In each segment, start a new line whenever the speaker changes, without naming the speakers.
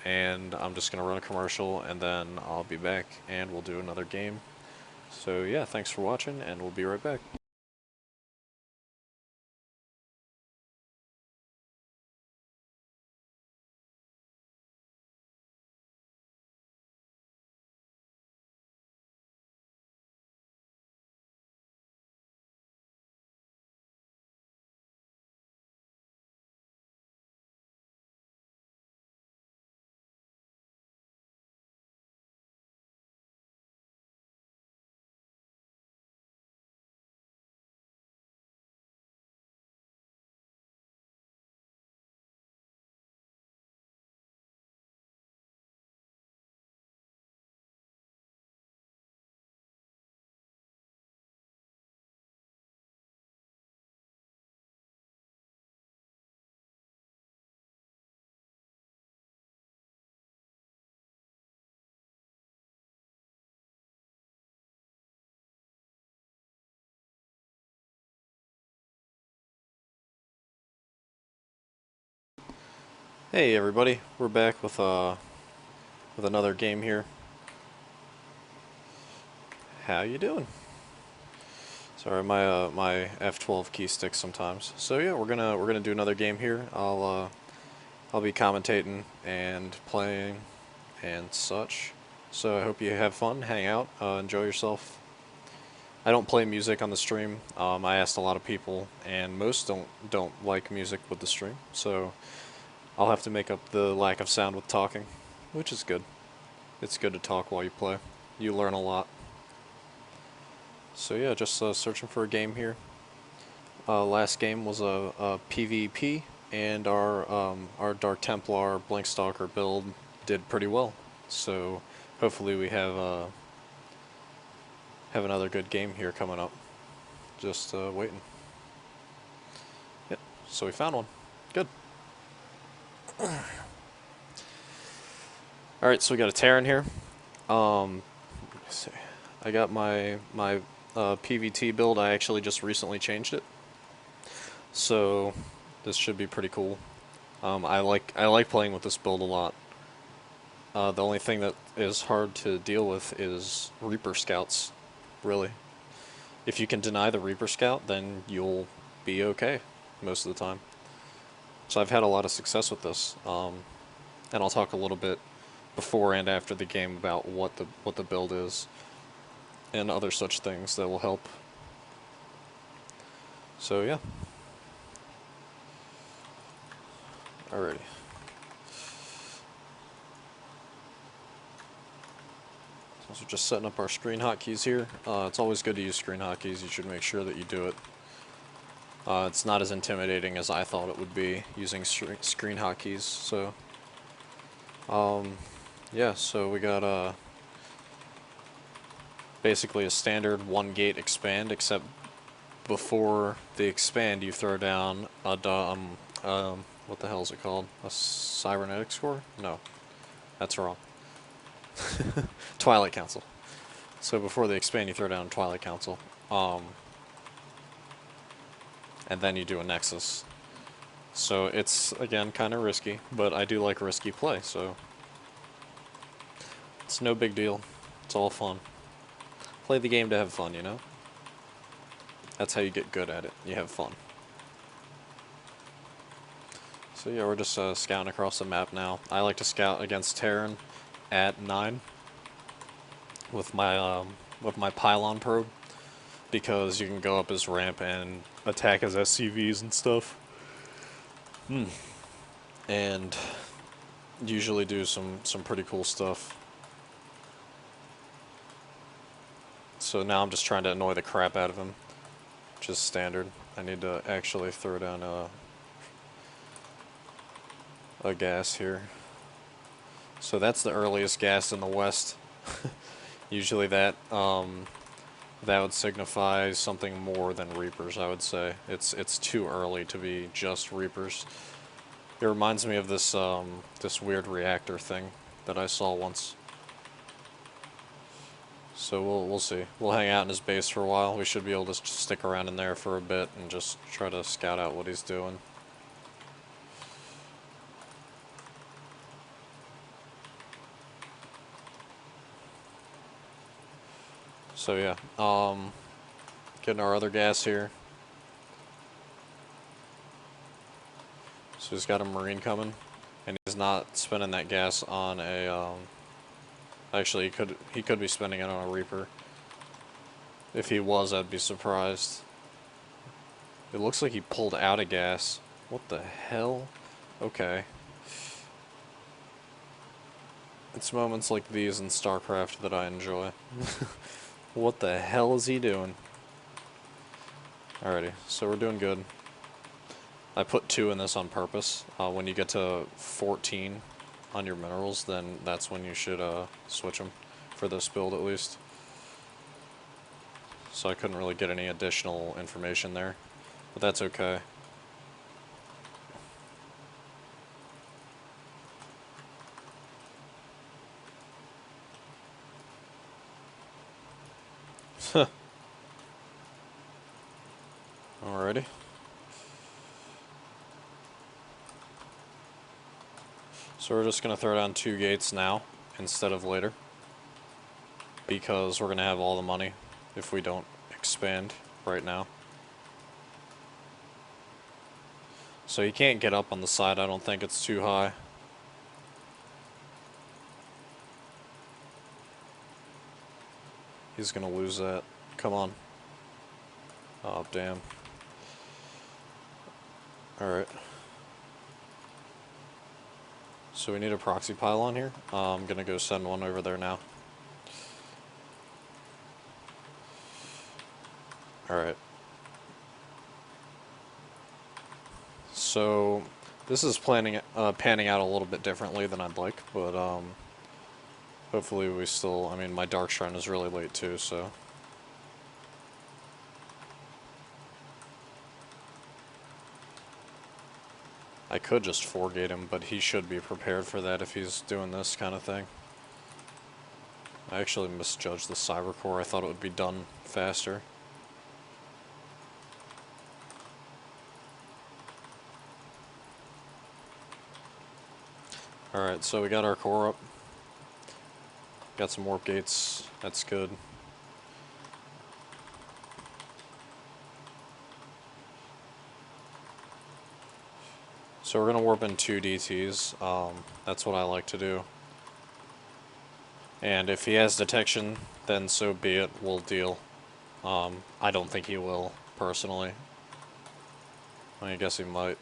and I'm just gonna run a commercial, and then I'll be back, and we'll do another game. So yeah, thanks for watching, and we'll be right back. Hey everybody, we're back with another game here. How you doing? Sorry, my F12 key sticks sometimes. So yeah, we're gonna do another game here. I'll be commentating and playing and such. So I hope you have fun, hang out, enjoy yourself. I don't play music on the stream. I asked a lot of people, and most don't like music with the stream. So I'll have to make up the lack of sound with talking, which is good. It's good to talk while you play. You learn a lot. So yeah, just searching for a game here. Last game was a PvP, and our Dark Templar Blinkstalker build did pretty well. So hopefully we have another good game here coming up. Just waiting. Yep. So we found one. Good. All right. So we got a Terran here. Let's see. I got my PvT build. I actually just recently changed it. So this should be pretty cool. I like playing with this build a lot. The only thing that is hard to deal with is Reaper Scouts, really. If you can deny the Reaper Scout, then you'll be okay most of the time. So I've had a lot of success with this, and I'll talk a little bit before and after the game about what the build is and other such things that will help. So yeah. Alrighty. So just setting up our screen hotkeys here. It's always good to use screen hotkeys. You should make sure that you do it. It's not as intimidating as I thought it would be using screen hotkeys. So, yeah. So we got basically a standard one gate expand, except before the expand you throw down a what the hell is it called? A cybernetic score? No, that's wrong. Twilight Council. So before they expand, you throw down Twilight Council. And then you do a Nexus. So it's, again, kind of risky, but I do like risky play, so it's no big deal. It's all fun. Play the game to have fun, you know? That's how you get good at it. You have fun. So yeah, we're just scouting across the map now. I like to scout against Terran at 9 with my pylon probe, because you can go up his ramp and attack his SCVs and stuff. And usually do some pretty cool stuff. So now I'm just trying to annoy the crap out of him, which is standard. I need to actually throw down a gas here. So that's the earliest gas in the west. Usually that would signify something more than Reapers, I would say. It's too early to be just Reapers. It reminds me of this this weird reactor thing that I saw once. So we'll see. We'll hang out in his base for a while. We should be able to stick around in there for a bit and just try to scout out what he's doing. So yeah, getting our other gas here. So he's got a Marine coming, and he's not spending that gas on a, actually he could be spending it on a Reaper. If he was, I'd be surprised. It looks like he pulled out of gas. What the hell? Okay. It's moments like these in StarCraft that I enjoy. What the hell is he doing? Alrighty, so we're doing good. I put 2 in this on purpose. When you get to 14 on your minerals, then that's when you should switch them, for this build at least. So I couldn't really get any additional information there, but that's okay. Alrighty. So we're just going to throw down 2 gates now instead of later, because we're going to have all the money if we don't expand right now. So you can't get up on the side, I don't think it's too high. He's going to lose that. Come on. Oh, damn. Alright. So we need a proxy pylon here. I'm going to go send one over there now. Alright. So this is panning out a little bit differently than I'd like, but hopefully we still, I mean, my Dark Shrine is really late too, so. I could just 4-gate him, but he should be prepared for that if he's doing this kind of thing. I actually misjudged the Cyber Core. I thought it would be done faster. Alright, so we got our core up. Got some warp gates. That's good. So we're going to warp in 2 DTs. That's what I like to do. And if he has detection, then so be it. We'll deal. I don't think he will, personally. I guess he might.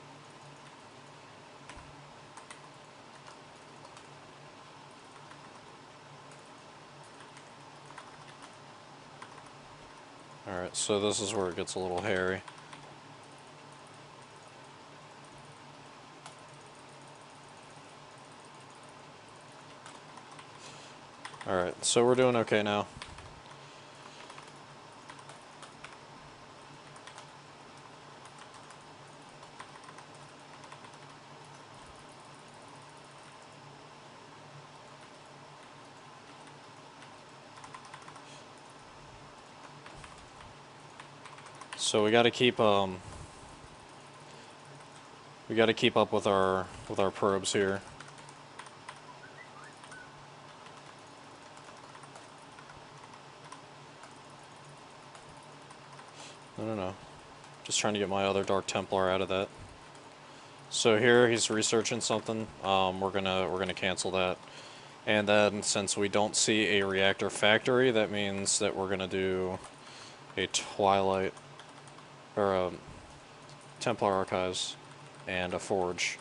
Alright, so this is where it gets a little hairy. Alright, so we're doing okay now. So we got to keep up with our probes here. No. Just trying to get my other Dark Templar out of that. So here he's researching something. We're gonna cancel that. And then since we don't see a reactor factory, that means that we're gonna do a Twilight or a Templar Archives and a forge.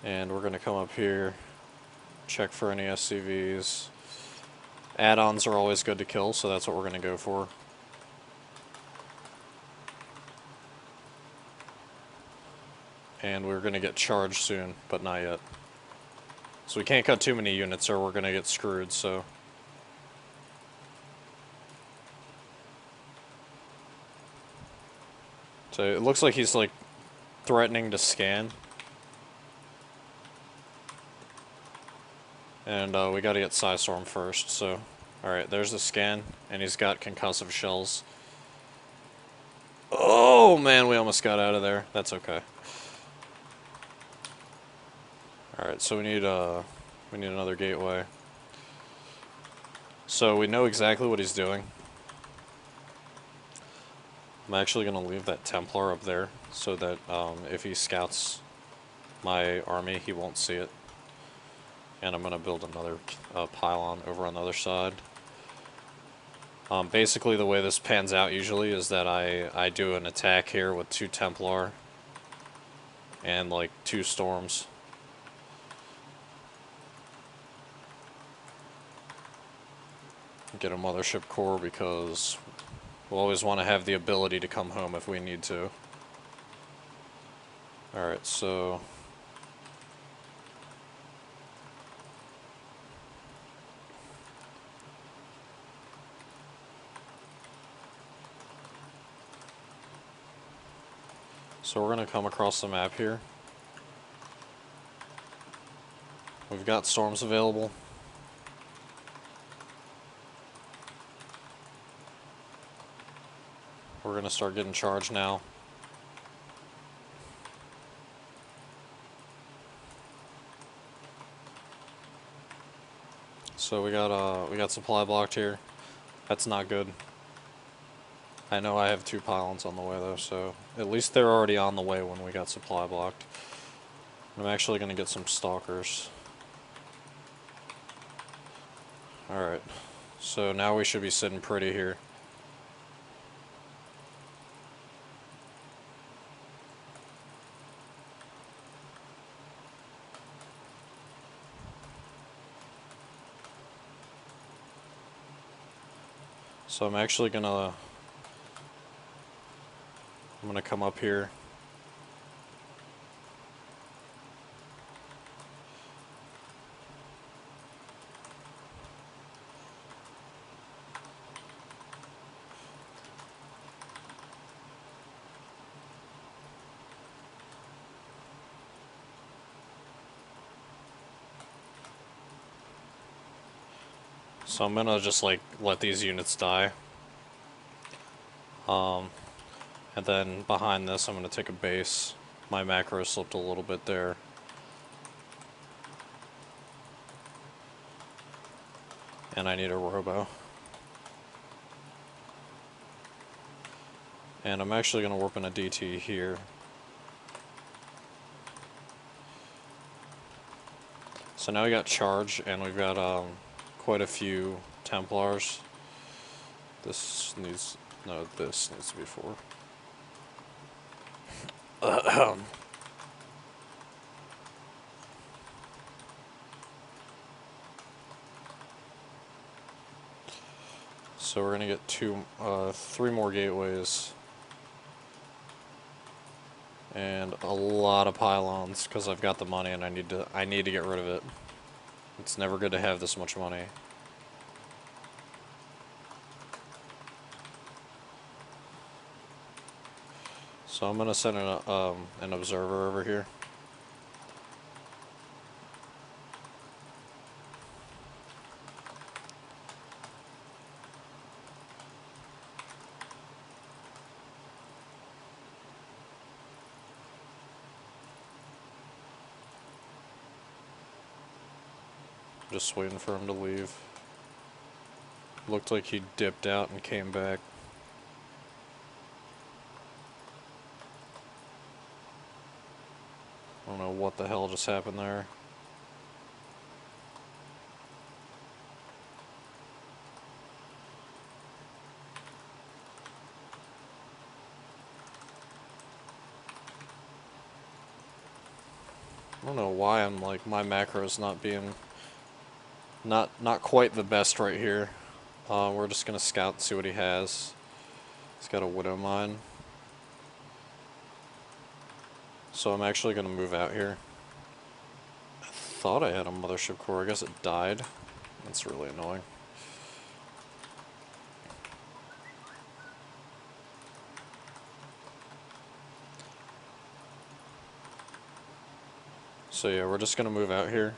And we're gonna come up here, check for any SCVs. Add-ons are always good to kill, so that's what we're gonna go for. And we're gonna get charged soon, but not yet. So we can't cut too many units or we're gonna get screwed, so. So it looks like he's like threatening to scan. And we gotta get Psystorm first, so. Alright, there's the scan, and he's got concussive shells. Oh man, we almost got out of there. That's okay. Alright, so we need We need another gateway. So we know exactly what he's doing. I'm actually going to leave that Templar up there so that if he scouts my army, he won't see it. And I'm going to build another pylon over on the other side. Basically the way this pans out usually is that I do an attack here with 2 Templar and like 2 Storms. Get a Mothership Core because we'll always want to have the ability to come home if we need to. Alright, so we're going to come across the map here. We've got Storms available. We're going to start getting charged now. So we got supply blocked here. That's not good. I know I have 2 pylons on the way though, so at least they're already on the way when we got supply blocked. I'm actually going to get some stalkers. Alright, so now we should be sitting pretty here. So I'm actually gonna come up here. So I'm gonna just like let these units die. And then behind this I'm gonna take a base. My macro slipped a little bit there. And I need a robo. And I'm actually gonna warp in a DT here. So now we got charge and we've got quite a few Templars. This needs to be 4. So we're gonna get 3 more gateways. And a lot of pylons because I've got the money and I need to get rid of it. It's never good to have this much money. So I'm gonna send an observer over here. Just waiting for him to leave. Looked like he dipped out and came back. I don't know what the hell just happened there. I don't know why I'm like, my macro's not being not quite the best right here. We're just gonna scout and see what he has. He's got a Widow Mine. So I'm actually gonna move out here. I thought I had a Mothership Core, I guess it died. That's really annoying. So yeah, we're just gonna move out here.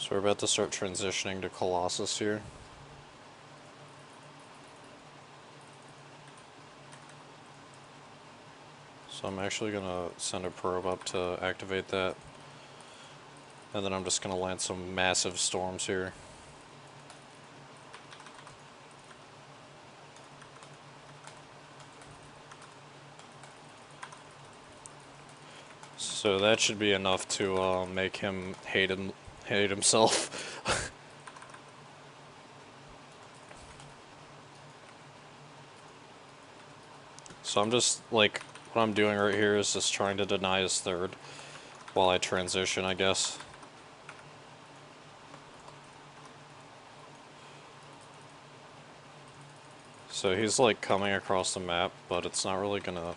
So we're about to start transitioning to Colossus here. So I'm actually going to send a probe up to activate that. And then I'm just going to land some massive storms here. So that should be enough to make him hate himself. So I'm just, like, what I'm doing right here is just trying to deny his third while I transition, I guess. So he's, like, coming across the map, but it's not really gonna...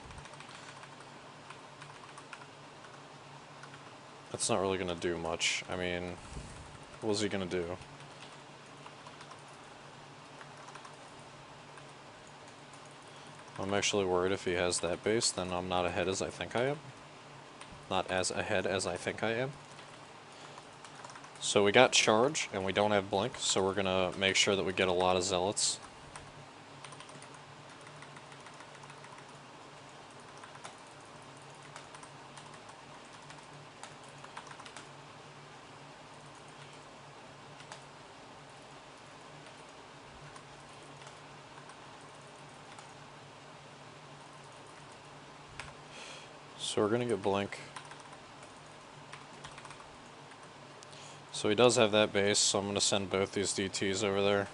It's not really gonna do much. I mean, what's he gonna do? I'm actually worried if he has that base, then I'm not ahead as I think I am. Not as ahead as I think I am. So we got charge, and we don't have blink, so we're gonna make sure that we get a lot of zealots. So we're gonna get blink. So he does have that base, so I'm gonna send both these DTs over there.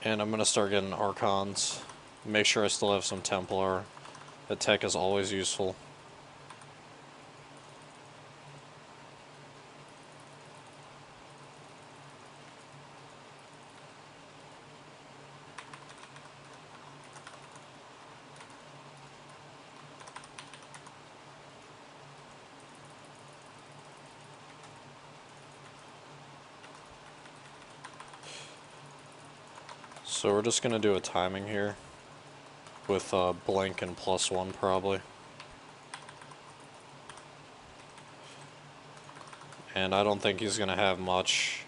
And I'm gonna start getting Archons. Make sure I still have some Templar. The tech is always useful. So we're just gonna do a timing here with blink and +1 probably. And I don't think he's gonna have much.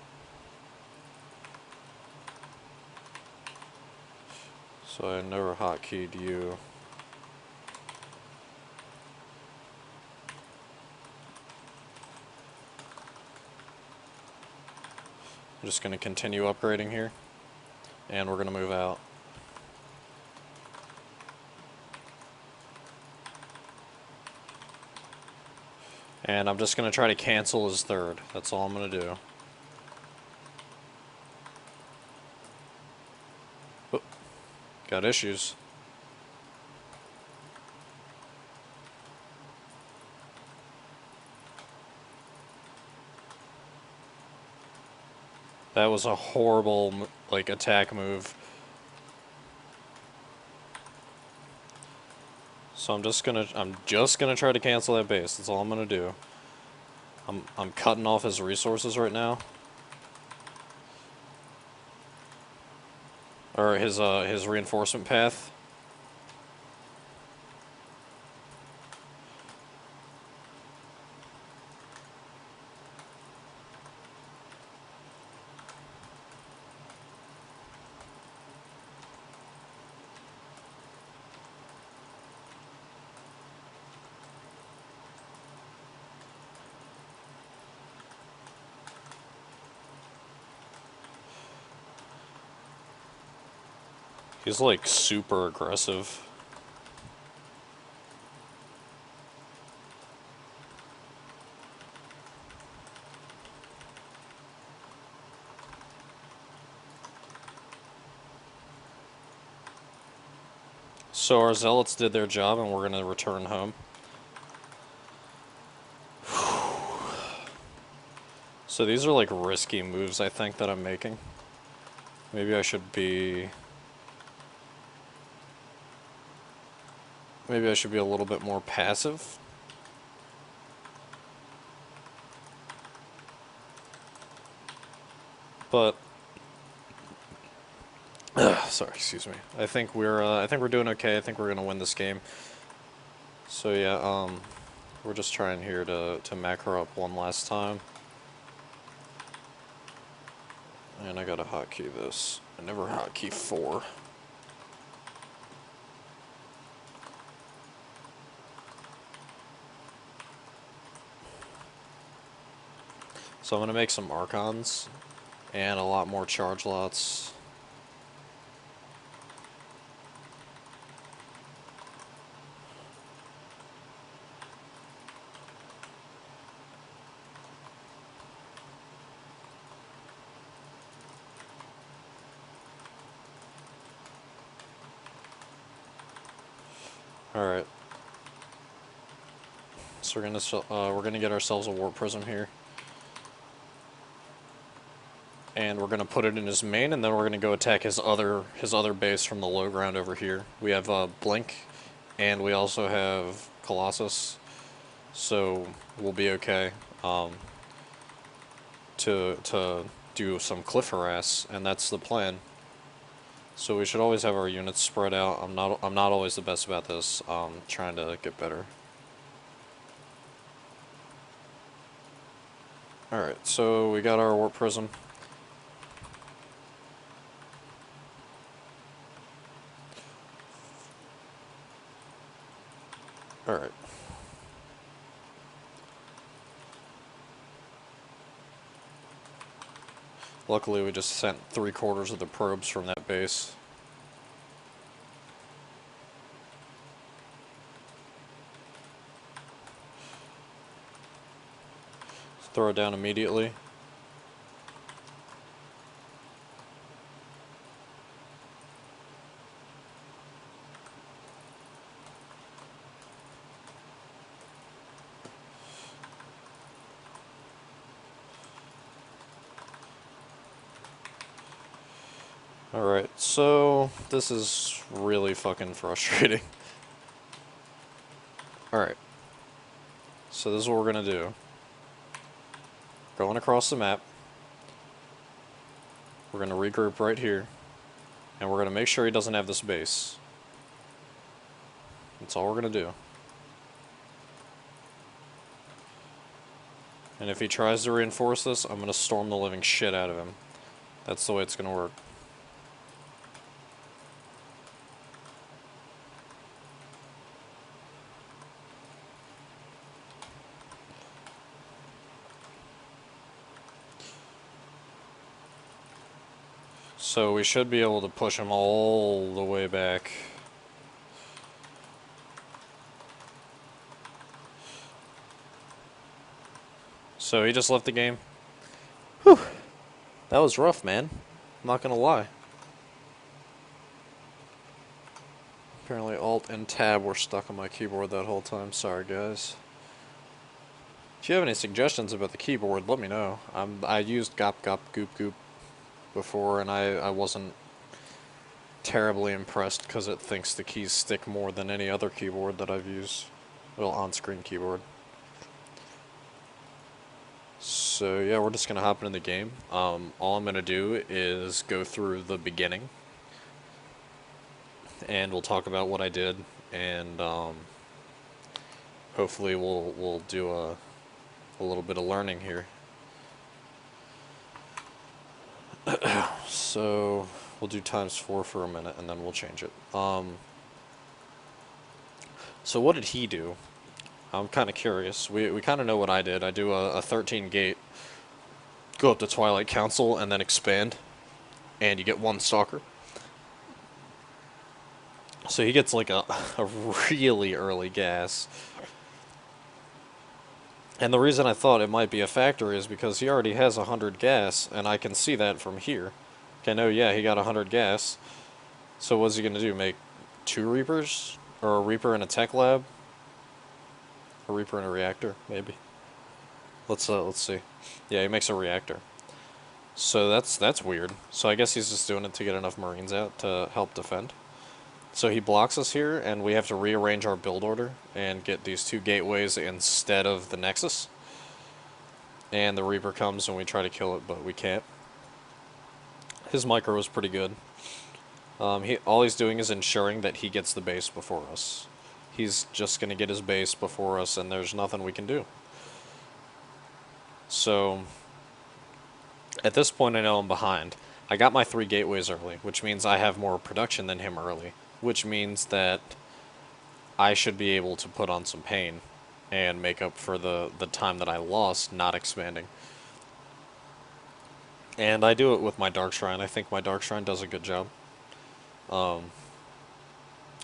So I never hotkeyed you. I'm just gonna continue upgrading here. And we're gonna move out. And I'm just gonna try to cancel his third. That's all I'm gonna do. Oh, got issues. That was a horrible, like, attack move. So I'm just gonna try to cancel that base. That's all I'm gonna do. I'm cutting off his resources right now. Or his reinforcement path. He's like super aggressive. So our zealots did their job and we're gonna return home. So these are like risky moves I think that I'm making. Maybe I should be... Maybe I should be a little bit more passive. But sorry, excuse me. I think we're doing okay. I think we're gonna win this game. So yeah, we're just trying here to macro up one last time. And I gotta hotkey this. I never hotkey 4. So I'm gonna make some Archons and a lot more charge lots. Alright. So we're gonna get ourselves a warp prism here. And we're gonna put it in his main, and then we're gonna go attack his other base from the low ground over here. We have Blink, and we also have Colossus, so we'll be okay. To do some cliff harass, and that's the plan. So we should always have our units spread out. I'm not always the best about this. Trying to get better. Alright, so we got our warp prism. Alright. Luckily we just sent 3/4 of the probes from that base. Throw it down immediately. Alright, so this is really fucking frustrating. Alright. So this is what we're gonna do. Going across the map. We're gonna regroup right here. And we're gonna make sure he doesn't have this base. That's all we're gonna do. And if he tries to reinforce this, I'm gonna storm the living shit out of him. That's the way it's gonna work. So we should be able to push him all the way back. So he just left the game. Whew. That was rough, man. I'm not gonna lie. Apparently Alt and Tab were stuck on my keyboard that whole time. Sorry, guys. If you have any suggestions about the keyboard, let me know. I used Gop Gop Goop Goop before, and I wasn't terribly impressed because it thinks the keys stick more than any other keyboard that I've used. Well, on-screen keyboard. So yeah, we're just gonna hop into the game. All I'm gonna do is go through the beginning, and we'll talk about what I did, and hopefully we'll do a little bit of learning here. So we'll do ×4 for a minute, and then we'll change it. So what did he do? I'm kind of curious. We kind of know what I did. I do a 13 gate, go up to Twilight Council, and then expand, and you get 1 Stalker. So he gets like a really early gas. And the reason I thought it might be a factor is because he already has 100 gas, and I can see that from here. Okay, no, yeah, he got 100 gas. So what's he gonna do? Make 2 Reapers? Or a Reaper in a tech lab? A Reaper in a reactor, maybe. Let's see. Yeah, he makes a reactor. So that's weird. So I guess he's just doing it to get enough Marines out to help defend. So he blocks us here, and we have to rearrange our build order and get these 2 gateways instead of the Nexus. And the Reaper comes and we try to kill it, but we can't. His micro was pretty good. All he's doing is ensuring that he gets the base before us. he's just going to get his base before us, and there's nothing we can do. So, at this point I know I'm behind. I got my 3 gateways early, which means I have more production than him early, which means that I should be able to put on some pain and make up for the time that I lost not expanding. And I do it with my Dark Shrine. I think my Dark Shrine does a good job.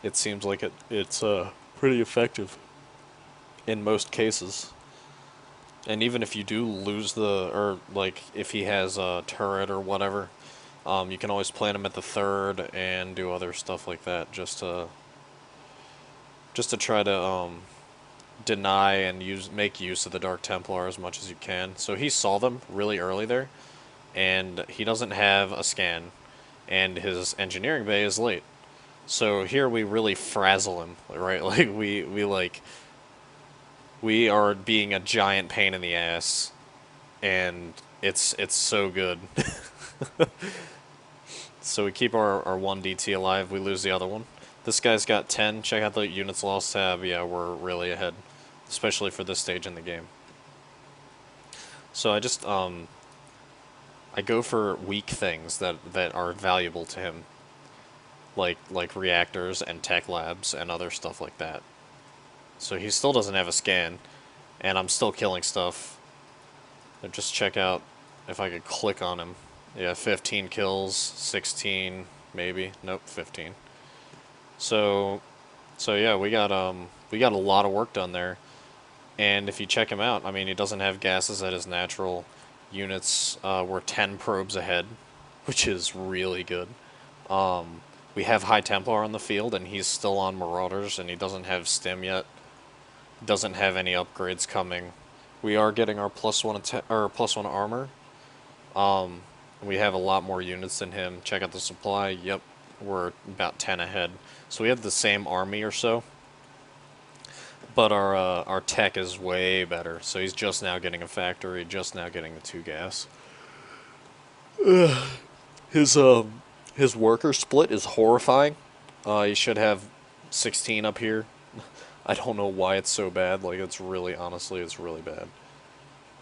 It seems like it's pretty effective in most cases. And even if you do lose or like if he has a turret or whatever, you can always plant him at the 3rd and do other stuff like that just to try to deny and make use of the Dark Templar as much as you can. So he saw them really early there, and he doesn't have a scan, and his engineering bay is late. So here we really frazzle him, right? Like we are being a giant pain in the ass, and it's so good. So we keep our 1 DT alive, we lose the other one. This guy's got 10. Check out the units lost tab. Yeah, we're really ahead, especially for this stage in the game. So I just I go for weak things that are valuable to him, like reactors and tech labs and other stuff like that. So he still doesn't have a scan, and I'm still killing stuff. And just check out if I could click on him. Yeah, 15 kills, 16 maybe. Nope, 15. So yeah, we got a lot of work done there. And if you check him out, I mean, he doesn't have gases at his natural units. We're 10 probes ahead, which is really good. We have High Templar on the field, and he's still on Marauders, and he doesn't have Stim yet. Doesn't have any upgrades coming. We are getting our +1 armor. We have a lot more units than him. Check out the supply. Yep, we're about 10 ahead. So we have the same army or so, but our tech is way better. So he's just now getting a factory, just now getting the 2 gas. His worker split is horrifying. He should have 16 up here. I don't know why it's so bad. Like, it's really, honestly, it's really bad.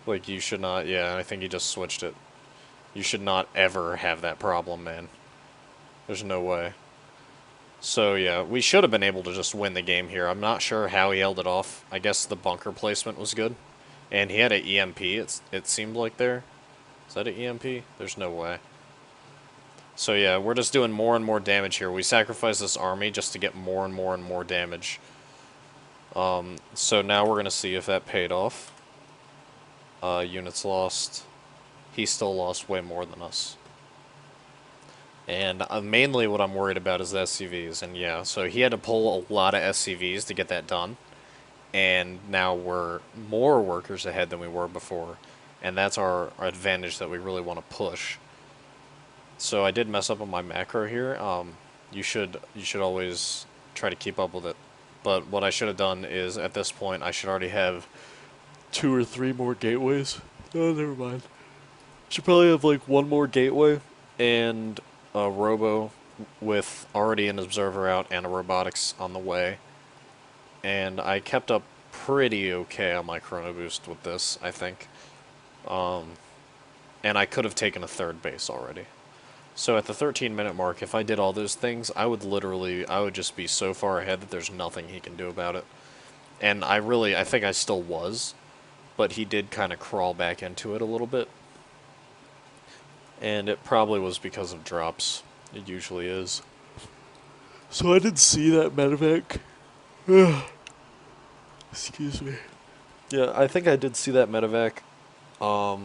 Like, you should not, yeah, I think he just switched it. You should not ever have that problem, man. There's no way. So, yeah, we should have been able to just win the game here. I'm not sure how he held it off. I guess the bunker placement was good. And he had an EMP, it seemed like there. Is that an EMP? There's no way. So, yeah, we're just doing more and more damage here. We sacrificed this army just to get more and more and more damage. So now we're going to see if that paid off. Units lost. He still lost way more than us. And mainly what I'm worried about is the SCVs. And yeah, so he had to pull a lot of SCVs to get that done. And now we're more workers ahead than we were before. And that's our advantage that we really want to push. So I did mess up on my macro here. You should always try to keep up with it. But what I should have done is, at this point, I should already have 2 or 3 more gateways. Oh, never mind. Should probably have like 1 more gateway and a robo with already an observer out and a robotics on the way. And I kept up pretty okay on my chrono boost with this, I think. And I could have taken a 3rd base already. So at the 13-minute mark, if I did all those things, I would just be so far ahead that there's nothing he can do about it. And I think I still was, but he did kind of crawl back into it a little bit. And it probably was because of drops. It usually is. So I didn't see that medevac. Excuse me. Yeah, I think I did see that medevac. Wow,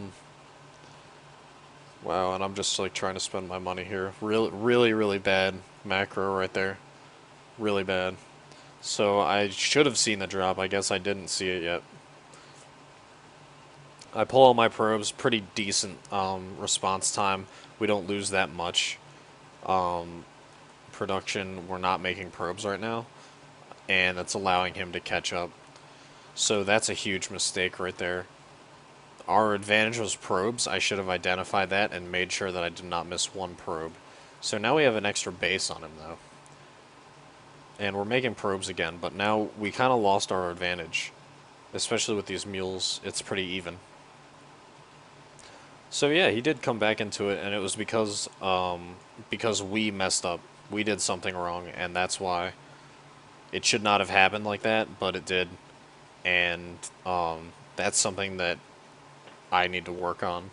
and I'm just like trying to spend my money here. Really bad macro right there. Really bad. So I should have seen the drop. I guess I didn't see it yet. I pull all my probes. Pretty decent response time. We don't lose that much. Production, we're not making probes right now. And that's allowing him to catch up. So that's a huge mistake right there. Our advantage was probes. I should have identified that and made sure that I did not miss 1 probe. So now we have an extra base on him, though. and we're making probes again, but now we kind of lost our advantage. Especially with these mules, it's pretty even. So yeah, he did come back into it, and it was because we messed up. We did something wrong, and that's why it should not have happened like that, but it did. And that's something that I need to work on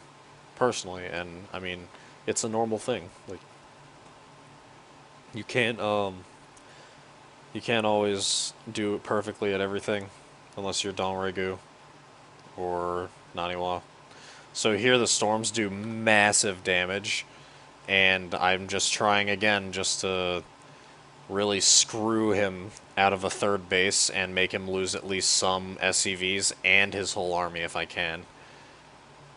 personally, and I mean, it's a normal thing. Like you can't you can't always do it perfectly at everything unless you're Don Regu or Naniwa. So here the storms do massive damage, and I'm just trying again just to really screw him out of a third base and make him lose at least some SCVs and his whole army if I can.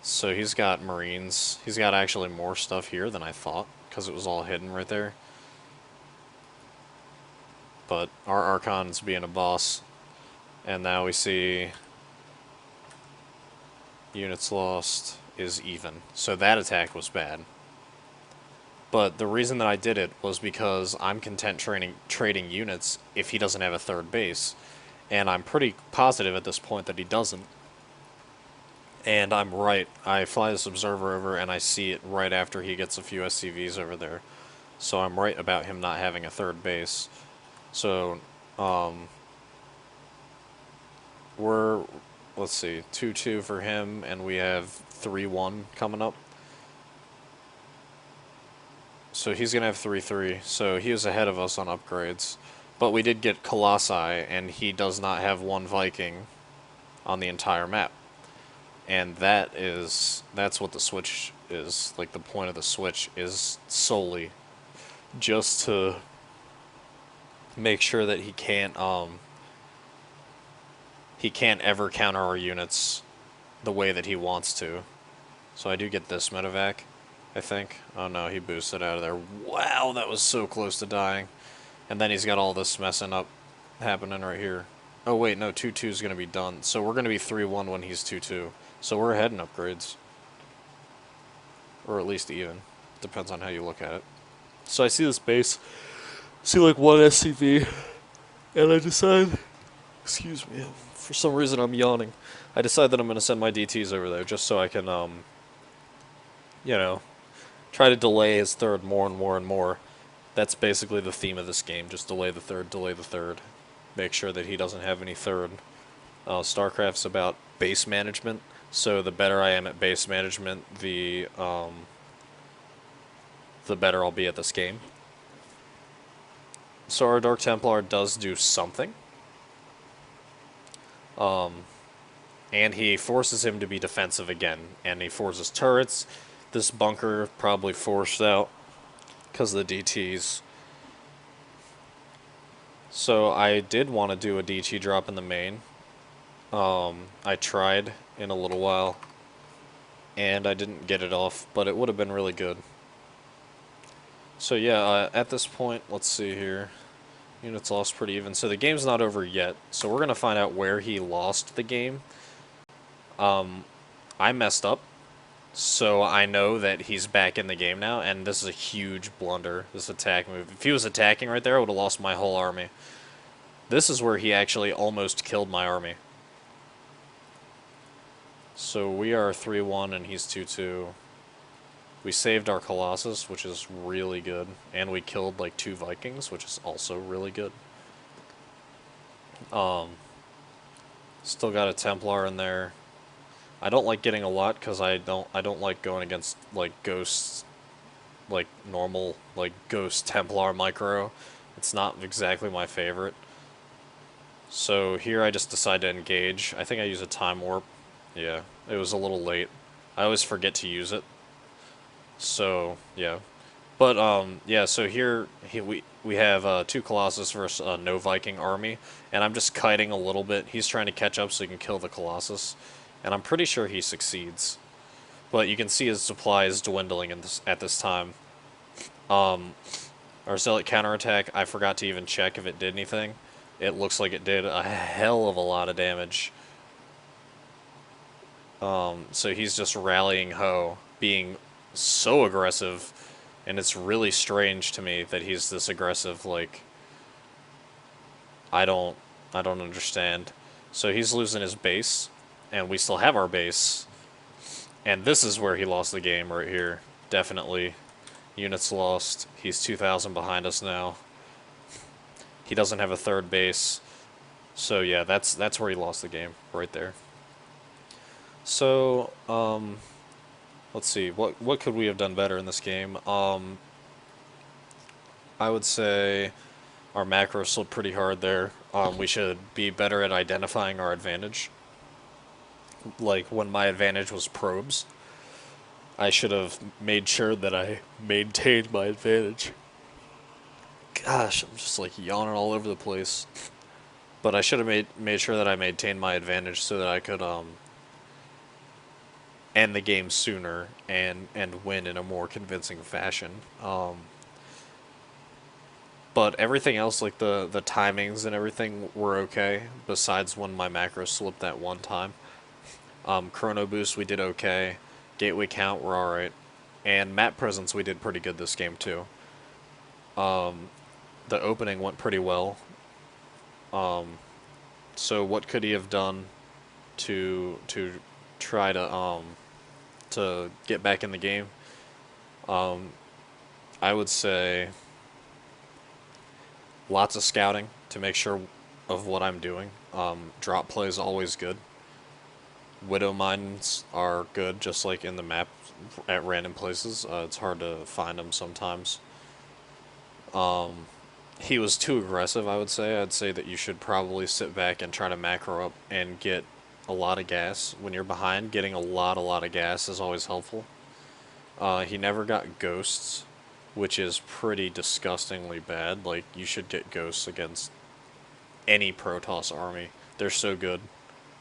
So he's got Marines. He's got actually more stuff here than I thought, because it was all hidden right there. But our Archon's being a boss. And now we see units lost is even. So that attack was bad. But the reason that I did it was because I'm content trading units if he doesn't have a third base. And I'm pretty positive at this point that he doesn't. And I'm right. I fly this observer over and I see it right after he gets a few SCVs over there. So I'm right about him not having a third base. So, we're, let's see, 2-2 for him, and we have 3-1 coming up. So he's going to have 3-3, so he was ahead of us on upgrades. But we did get Colossi, and he does not have one Viking on the entire map. And that's what the switch is. Like, the point of the switch is solely just to make sure that he can't ever counter our units the way that he wants to. So I do get this medevac, I think. Oh no, he boosted out of there. Wow, that was so close to dying. And then he's got all this messing up happening right here. Oh wait, no, 2-2 is going to be done. So we're going to be 3-1 when he's 2-2. So we're ahead in upgrades. Or at least even. Depends on how you look at it. So I see this base. See like one SCV. And I decide... Excuse me. For some reason I'm yawning. I decide that I'm going to send my DTs over there just so I can, you know, try to delay his third more and more and more. That's basically the theme of this game. Just delay the third, delay the third. Make sure that he doesn't have any third. StarCraft's about base management. So the better I am at base management, the better I'll be at this game. So our Dark Templar does do something. And he forces him to be defensive again. And he forces turrets. This bunker probably forced out because of the DTs. So I did want to do a DT drop in the main. I tried in a little while. And I didn't get it off, but it would have been really good. So yeah, at this point, let's see here. Units lost pretty even. So the game's not over yet. So we're going to find out where he lost the game. I messed up. So I know that he's back in the game now. And this is a huge blunder, this attack move. If he was attacking right there, I would have lost my whole army. This is where he actually almost killed my army. So we are 3-1 and he's 2-2. We saved our Colossus, which is really good. And we killed like 2 Vikings, which is also really good. Still got a Templar in there. I don't like getting a lot because I don't like going against like ghosts, like normal like ghost Templar micro. It's not exactly my favorite. So here I just decide to engage. I think I use a time warp. Yeah, it was a little late. I always forget to use it. So, yeah. But, yeah, so here we have 2 Colossus versus no Viking army, and I'm just kiting a little bit. He's trying to catch up so he can kill the Colossus, and I'm pretty sure he succeeds. But you can see his supply is dwindling at this time. Our Zealot counterattack, I forgot to even check if it did anything. It looks like it did a hell of a lot of damage. So he's just rallying Ho, being so aggressive, and it's really strange to me that he's this aggressive. Like, I don't I don't understand. So he's losing his base, and we still have our base. And this is where he lost the game right here. Definitely. Units lost. He's 2,000 behind us now. He doesn't have a third base. So yeah, that's where he lost the game, right there. So, let's see. What could we have done better in this game? I would say our macro slipped pretty hard there. We should be better at identifying our advantage. Like when my advantage was probes, I should have made sure that I maintained my advantage. Gosh, I'm just like yawning all over the place. But I should have made sure that I maintained my advantage so that I could end the game sooner and win in a more convincing fashion. But everything else, like the timings and everything, were okay. Besides when my macro slipped that one time. Chrono boost we did okay. Gateway count we're all right, and map presence we did pretty good this game too. The opening went pretty well. So what could he have done to try to get back in the game? I would say lots of scouting to make sure of what I'm doing. Drop play is always good. Widow mines are good, just like in the map at random places. It's hard to find them sometimes. He was too aggressive, I would say. I'd say that you should probably sit back and try to macro up and get a lot of gas. When you're behind, getting a lot of gas is always helpful. He never got ghosts, which is pretty disgustingly bad. Like, you should get ghosts against any Protoss army. They're so good,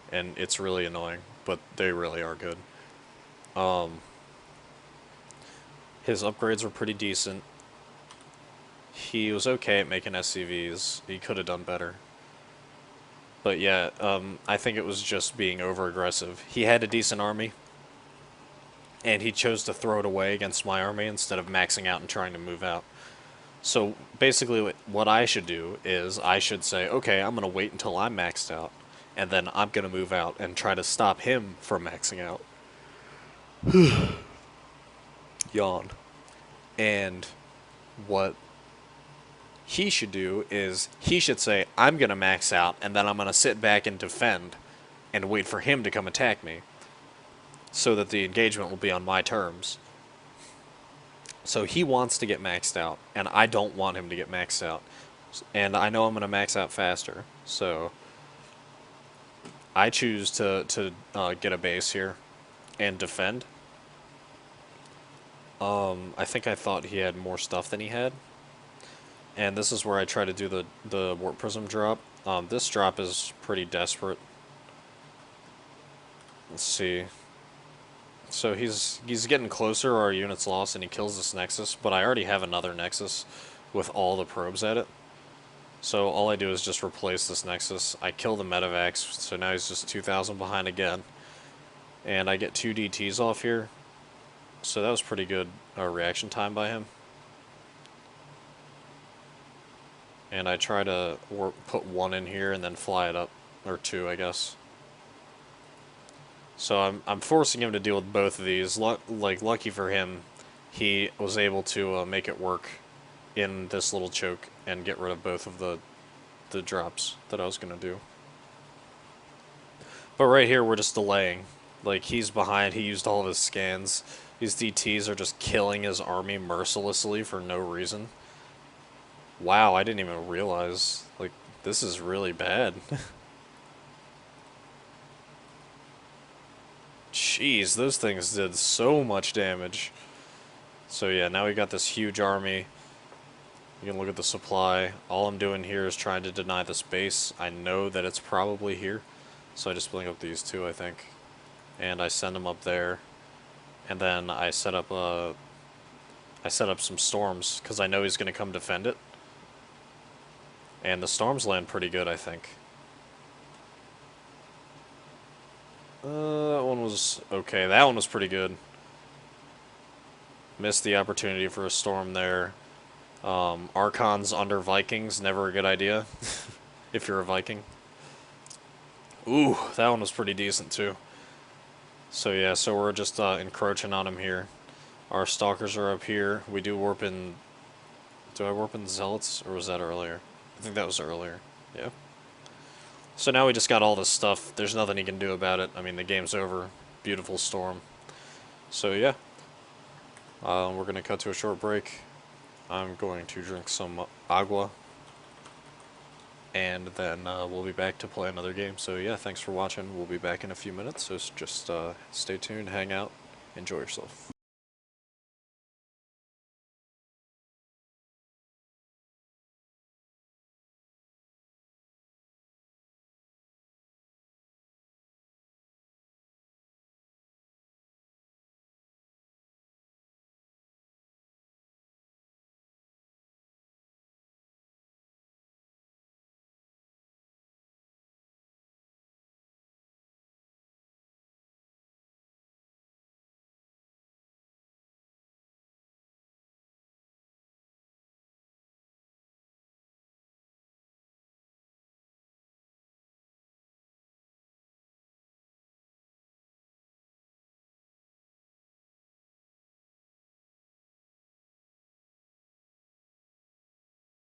and it's really annoying, but they really are good. His upgrades were pretty decent. He was okay at making SCVs. He could have done better. But yeah, I think it was just being over-aggressive. He had a decent army, and he chose to throw it away against my army instead of maxing out and trying to move out. So basically what I should do is I should say, okay, I'm going to wait until I'm maxed out, and then I'm going to move out and try to stop him from maxing out. Yawn. And what he should do is he should say, I'm going to max out, and then I'm going to sit back and defend and wait for him to come attack me so that the engagement will be on my terms. So he wants to get maxed out, and I don't want him to get maxed out. And I know I'm going to max out faster, so I choose to get a base here and defend. I think I thought he had more stuff than he had. And this is where I try to do the warp prism drop. This drop is pretty desperate. Let's see. So he's getting closer, our unit's lost, and he kills this Nexus, but I already have another Nexus with all the probes at it. So all I do is just replace this Nexus. I kill the Medivacs, so now he's just 2,000 behind again. And I get 2 DTs off here. So that was pretty good reaction time by him. And I try to put 1 in here and then fly it up, or 2, I guess. So I'm forcing him to deal with both of these. Lucky for him, he was able to make it work in this little choke and get rid of both of the drops that I was going to do. But right here, we're just delaying. Like, he's behind, he used all of his scans. These DTs are just killing his army mercilessly for no reason. Wow, I didn't even realize. Like, this is really bad. Jeez, those things did so much damage. So yeah, now we got this huge army. You can look at the supply. All I'm doing here is trying to deny this base. I know that it's probably here. So I just blink up these 2, I think. And I send them up there. And then I set up some storms, because I know he's going to come defend it. And the storms land pretty good, I think. That one was okay. That one was pretty good. Missed the opportunity for a storm there. Archons under Vikings, never a good idea. if you're a Viking. Ooh, that one was pretty decent too. So yeah, so we're just encroaching on him here. Our stalkers are up here. We do warp in. Do I warp in zealots, or was that earlier? I think that was earlier. Yeah. So now we just got all this stuff. There's nothing he can do about it. I mean, the game's over. Beautiful storm. So yeah, we're gonna cut to a short break. I'm going to drink some agua, and then we'll be back to play another game. So yeah, thanks for watching. We'll be back in a few minutes. So just stay tuned, hang out, enjoy yourself.